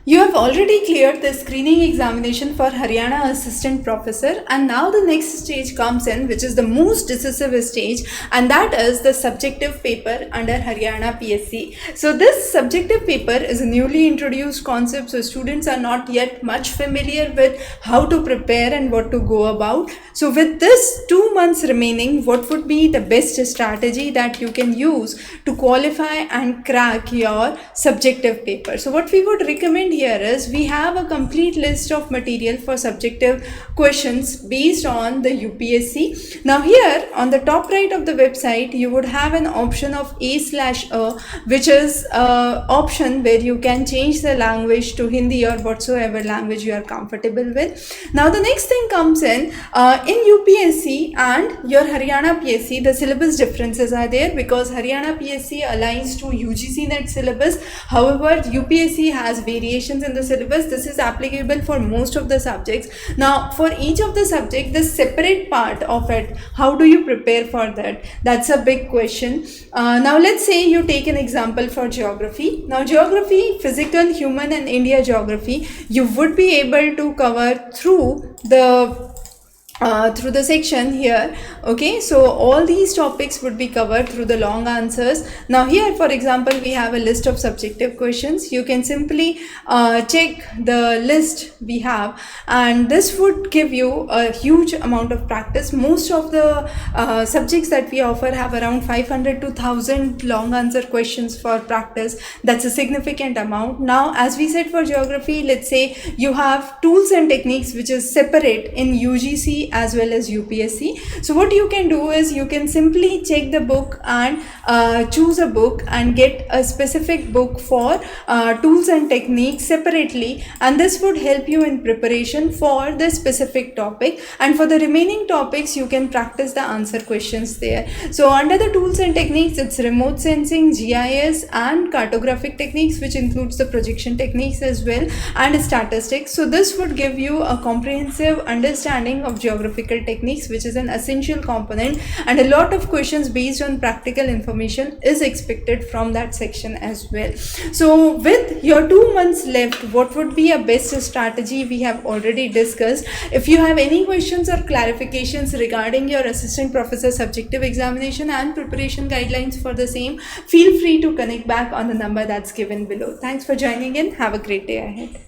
You have already cleared the screening examination for Haryana Assistant Professor, and now the next stage comes in, which is the most decisive stage, and that is the subjective paper under Haryana PSC. So this subjective paper is a newly introduced concept, so students are not yet much familiar with how to prepare and what to go about. So with this 2 months remaining, what would be the best strategy that you can use to qualify and crack your subjective paper? So what we would recommend here is we have a complete list of material for subjective questions based on the UPSC. Now here on the top right of the website, you would have an option of A/A, which is option where you can change the language to Hindi or whatsoever language you are comfortable with. Now the next thing comes in UPSC and your Haryana PSC, the syllabus differences are there because Haryana PSC aligns to UGC NET syllabus. However, UPSC has variations in the syllabus. This is applicable for most of the subjects. Now for each of the subject, the separate part of it, how do you prepare for that? That's a big question. Now let's say you take an example for geography. Now geography, physical, human and India geography, you would be able to cover through the section here. Okay, so all these topics would be covered through the long answers. Now here, for example, we have a list of subjective questions. You can simply check the list we have, and this would give you a huge amount of practice. Most of the subjects that we offer have around 500 to 1000 long answer questions for practice. That's a significant amount. Now as we said for geography, let's say you have tools and techniques which is separate in UGC as well as UPSC. So what you can do is you can simply check the book and choose a book and get a specific book for tools and techniques separately, and this would help you in preparation for the specific topic, and for the remaining topics you can practice the answer questions there. So under the tools and techniques, it's remote sensing, GIS and cartographic techniques, which includes the projection techniques as well, and statistics. So this would give you a comprehensive understanding of geographical techniques, which is an essential component, and a lot of questions based on practical information is expected from that section as well. So with your 2 months left, what would be a best strategy we have already discussed. If you have any questions or clarifications regarding your assistant professor subjective examination and preparation guidelines for the same, feel free to connect back on the number that's given below. Thanks for joining in. Have a great day ahead.